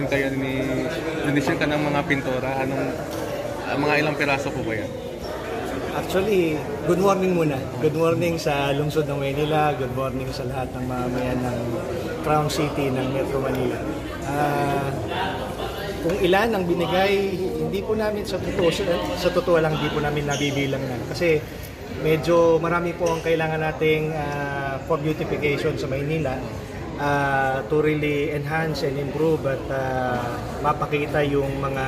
donation ka ng mga pintura, mga ilang piraso po ba yan? Actually, good morning muna. Good morning sa lungsod ng Maynila. Good morning sa lahat ng mamamayan ng Crown City ng Metro Manila. Kung ilan ang binigay, hindi po namin sa totoo lang, hindi po namin nabibilang na. Kasi medyo marami po ang kailangan nating for beautification sa Maynila to really enhance and improve at mapakita yung mga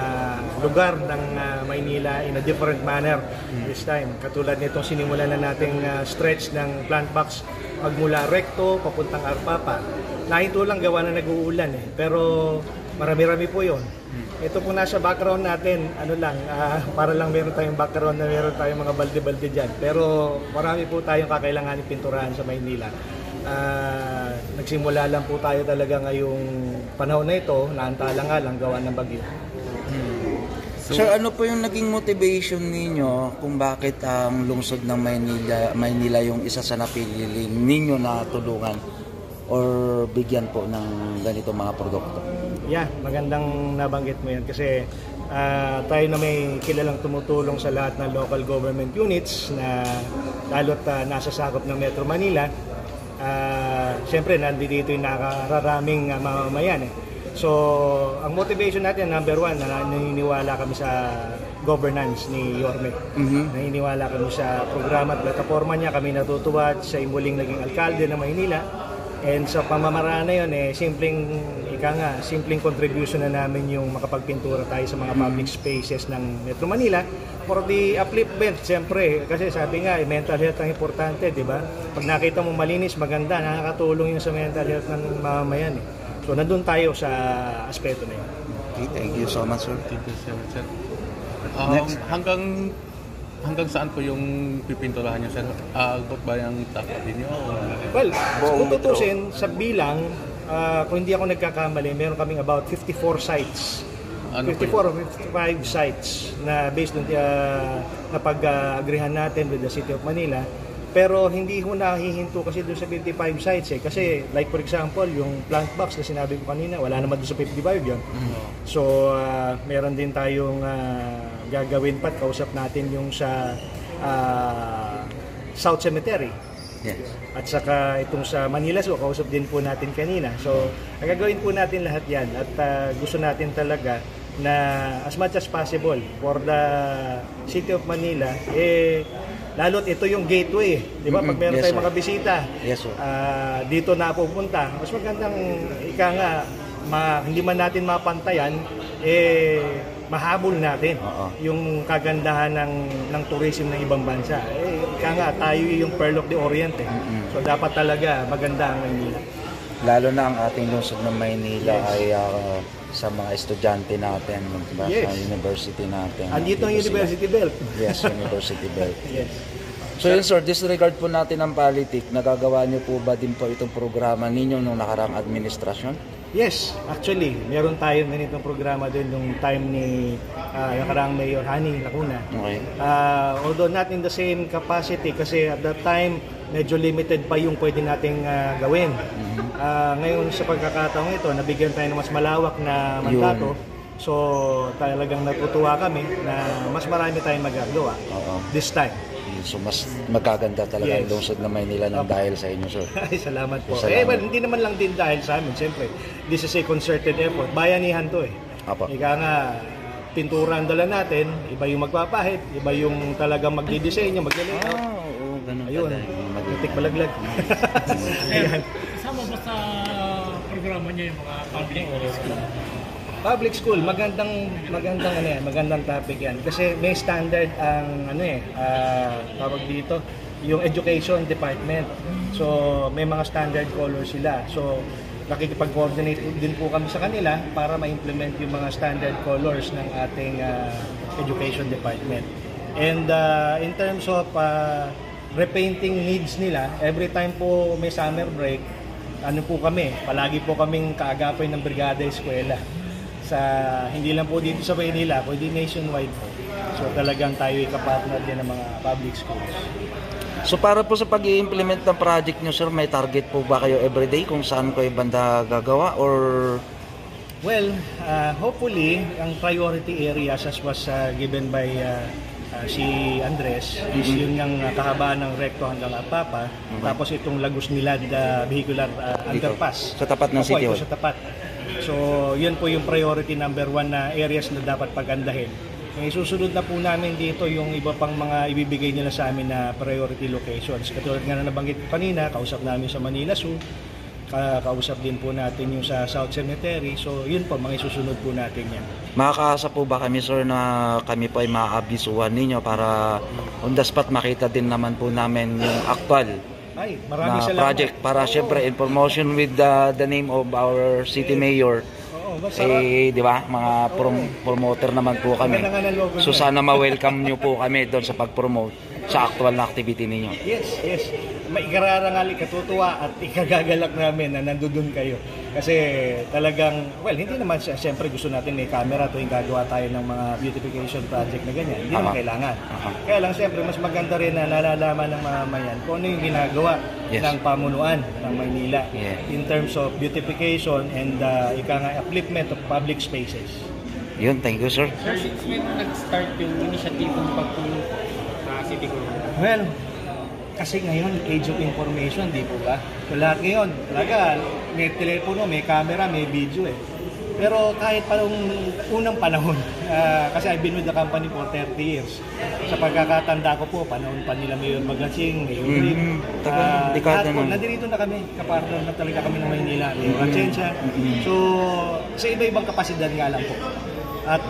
lugar ng Maynila in a different manner this time. Katulad nitong sinimulan na nating stretch ng plant box magmula Recto papuntang Arpapa. Nahinto lang gawa na nag-uulan pero marami-rami po yun. Ito po nasa background natin, para lang meron tayong background na meron tayong mga balde-balde dyan. Pero marami po tayong kakailanganin pinturahan sa Maynila. Nagsimula lang po tayo talaga ngayong panahon na ito, naantala nga lang gawa ng bagyo. So, sir, ano po yung naging motivation ninyo kung bakit ang lungsod ng Maynila yung isa sa napili ninyo na tulungan or bigyan po ng ganito mga produkto? Yeah, magandang nabanggit mo yan kasi tayo na may kilalang tumutulong sa lahat ng local government units na lalo't nasa sakop ng Metro Manila. Siyempre, nandito yung nakararaming mamamayan. So, ang motivation natin, number one, naniniwala kami sa governance ni Yorme. Naniniwala kami sa programa at plataforma niya. Kami natutuwa sa muling naging alkalde ng Maynila. And sa pamamaraan na yun, simpleng contribution na namin yung makapagpintura tayo sa mga public spaces ng Metro Manila for the upliftment, siyempre. Kasi sabi nga, mental health ang importante, di ba? Pag nakita mo malinis, maganda, nakakatulong yun sa mental health ng mamamayan. So, nandun tayo sa aspeto na yun. Okay, thank you so much, sir. Thank you so much, sir. Next. Hanggang saan po yung pipinturahan niyo, sir? Agot ba yung takot niyo? Well, kung tutusin, sa bilang, kung hindi ako nagkakamali, meron kaming about 54 sites. 54 or 55 sites na based on na pag-agreehan natin with the City of Manila. Pero hindi ho nahihinto kasi doon sa 55 sites Kasi like for example, yung plant box na sinabi ko kanina, wala naman doon sa 55 yun. So, meron din tayong gagawin pa at kausap natin yung sa South Cemetery. Yes. At saka itong sa Manila Zoo, kausap din po natin kanina. So, gagawin po natin lahat yan at gusto natin talaga na as much as possible for the City of Manila, lalo't ito yung gateway, di ba? Pag meron tayong mga bisita, dito na pupunta. Mas magandang hindi man natin mapantayan, mahabol natin yung kagandahan ng tourism ng ibang bansa. Tayo yung Pearl of the Orient. So dapat talaga maganda ang Maynila. Lalo na ang ating lungsod ng Maynila ay sa mga estudyante natin, diba? Sa university natin. Andito ang University Belt. Yes, University Belt. Yes. So yun, sir, disregard po natin ang politik. Nagagawa niyo po ba din po itong programa ninyo nung nakaraang administrasyon? Yes, actually, meron tayong ganitong programa din nung time ni nakaraang Mayor Hani Lacuna. Okay. Although not in the same capacity kasi at that time, medyo limited pa yung pwede nating gawin. Ngayon sa pagkakataong ito, nabigyan tayo ng mas malawak na mandato. So talagang natutuwa kami na mas marami tayong magagawa this time. So mas magaganda talaga ang lungsod ng Maynila ng dahil sa inyo, sir. Ay, salamat po. Well, hindi naman lang din dahil sa amin. Siyempre, this is a concerted effort. Bayanihan to Ika nga, pintura ang dala natin, iba yung magpapahit, iba yung talagang magdidisenyo, mag-layout. Ganun ayun, magtitik malaglag. Kasama ba sa programa niya yung mga public school? Public school, magandang topic yan. Kasi may standard ang tawag dito, yung education department. So may mga standard colors sila. So nakikipag-coordinate din po kami sa kanila para ma-implement yung mga standard colors ng ating education department. And in terms of repainting needs nila, every time po may summer break, palagi po kaming kaagapay ng Brigada Eskwela. Hindi lang po dito sa Maynila, kundi nationwide po. So talagang tayo ikapartner din ng mga public schools. So para po sa pag-i-implement ng project nyo, sir, may target po ba kayo everyday kung saan kayo banda gagawa or Well, hopefully, ang priority areas as was given by si Andres is yun ng kahabaan ng Recto hanggang Apapa, tapos itong Lagos Milad Vehicular Underpass. Sa tapat ng City Hall. Sa tapat. So, yun po yung priority number 1 na areas na dapat pagandahin. Susunod na po namin dito yung iba pang mga ibibigay nila sa amin na priority locations. Katulad nga na nabanggit ko kanina, kausap namin sa Manila Zoo, kausap din po natin yung sa South Cemetery. So yun po, mga isusunod po natin yan. Makakaasa po ba kami, sir, na kami po ay maaabisuhan ninyo para on the spot makita din naman po namin yung actual maraming na salamat project para syempre in promotion with the name of our city mayor. Di ba? Mga promoter naman po kami. So sana ma-welcome nyo po kami doon sa pag-promote sa actual na activity ninyo. Yes. Maikararangal, ikatutuwa at ikagagalak namin na nandoon kayo. Kasi talagang, hindi naman siyempre gusto natin may camera tuwing gagawa tayo ng mga beautification project na ganyan. Hindi naman kailangan. Kaya lang siyempre mas maganda rin na nalalaman ng mamamayan kung ano yung ginagawa ng pamunuan ng Maynila in terms of beautification and upliftment of public spaces. Yun, thank you, sir. Sir, since when nag-start yung initiative ng pagpuno sa City Government? Well, kasi ngayon, age of information, di po ba? So lahat ngayon, talaga, may telepono, may camera, may video eh. Pero kahit pa unang panahon, kasi I've been with the company for 30 years. Sa pagkakatanda ko po, panahon pa nila Mayor Maglatsing, Mayor Rick. Lahat po, nandirito na kami, kapartner na talaga kami ng Maynila, Mayor Atienza. So, sa iba-ibang kapasidad nga lang po. At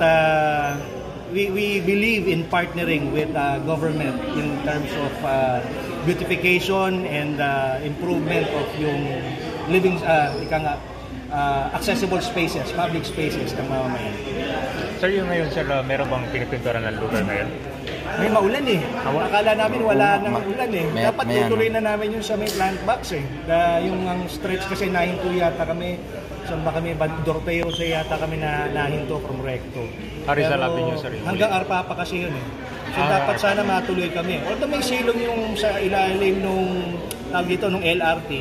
we believe in partnering with government in terms of beautification and improvement of yung living, accessible spaces, public spaces ng mamamayan. Sir, yung ngayon, sir, meron bang pinipintura ng lugar ngayon? May maulan eh. Akala namin wala nang ulan eh. Dapat tutuloy na namin yung sa may plant box eh. Yung ang stretch kasi nahinto yata kami. Saan ba kami? Doroteo sa yata kami na nahinto from Recto. Rizal Avenue, sir. Hanggang Arpapa kasi yun eh. So dapat sana matuloy kami. Although may silong yung sa ilalim nung nung LRT.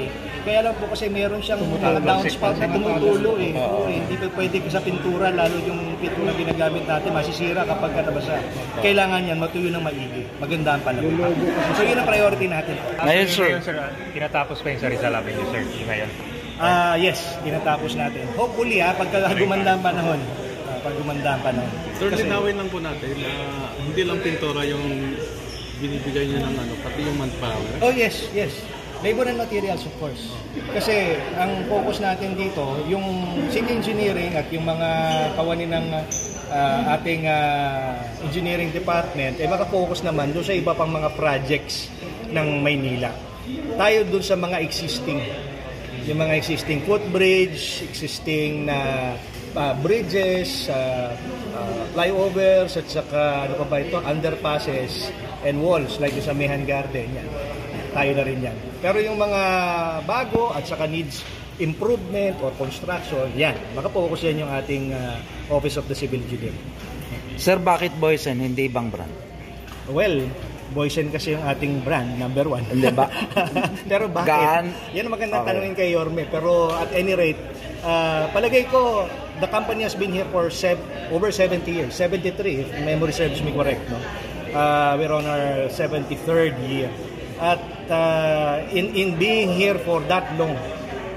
Kaya lang po kasi meron siyang downspout na tumutulo eh. Hindi pa pwede sa pintura, lalo yung pintura ginagamit natin masisira kapag katabasa. Kailangan yan matuyo ng maigi. Magandaan pa lang. So yun ang priority natin. Ngayon, sir, tinatapos pa yung sa Rizal Avenue, sir, ngayon? Yes, tinatapos natin. Hopefully pagka gumanda ang panahon. Pag gumanda ang panahon. Sir, linawin lang po natin na hindi lang pintura yung binibigay niya ng pati yung manpower. Oh yes. Labor and materials, of course. Kasi ang focus natin dito, yung civil engineering at yung mga kawani ng ating engineering department, makafocus naman doon sa iba pang mga projects ng Maynila. Tayo doon sa mga existing. Yung mga existing footbridge, existing na bridges, flyovers, at saka underpasses and walls like sa Mehan Garden. Yan. Tayo na rin yan. Pero yung mga bago at saka needs improvement or construction, yan. Makapokus yan yung ating Office of the Civil Engineer. Sir, bakit Boysen, hindi ibang brand? Well, Boysen kasi yung ating brand, number 1. Hindi ba? Pero bakit? Yan ang magandang tanongin kay Yorme. Pero at any rate, palagay ko, the company has been here for over 70 years. 73, if memory serves me correct. No? We're on our 73rd year. At in being here for that long,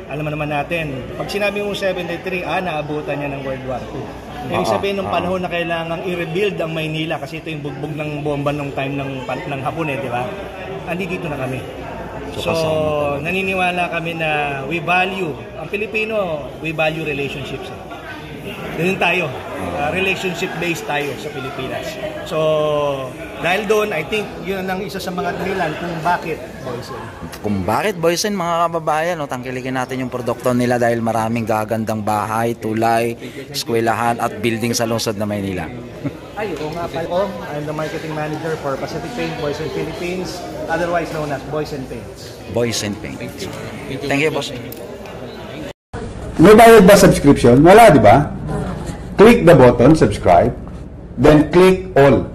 alam naman natin, pag sinabi mo 73, naabutan niya ng World War II. Ibig sabihin ng panahon na kailangang i-rebuild ang Maynila kasi ito yung bugbog ng bomba nung time ng Hapon di ba? Andito na kami. So naniniwala kami na we value, ang Pilipino, we value relationships. Ganun tayo. Relationship-based tayo sa Pilipinas. So, dahil doon, I think yun ang isa sa mga dahilan kung bakit Boysen. Kung bakit Boysen, mga kababayan, tangkilikin natin yung produkto nila dahil maraming gagandang bahay, tulay, eskwelahan at building sa lungsod na Maynila. Nga pala. I'm the marketing manager for Pacific Paint, Boysen Philippines, otherwise known as Boysen Paints. Boysen Paints. Thank you, boss. May bayad ba subscription? Wala, di ba? Click the button, subscribe, then click all.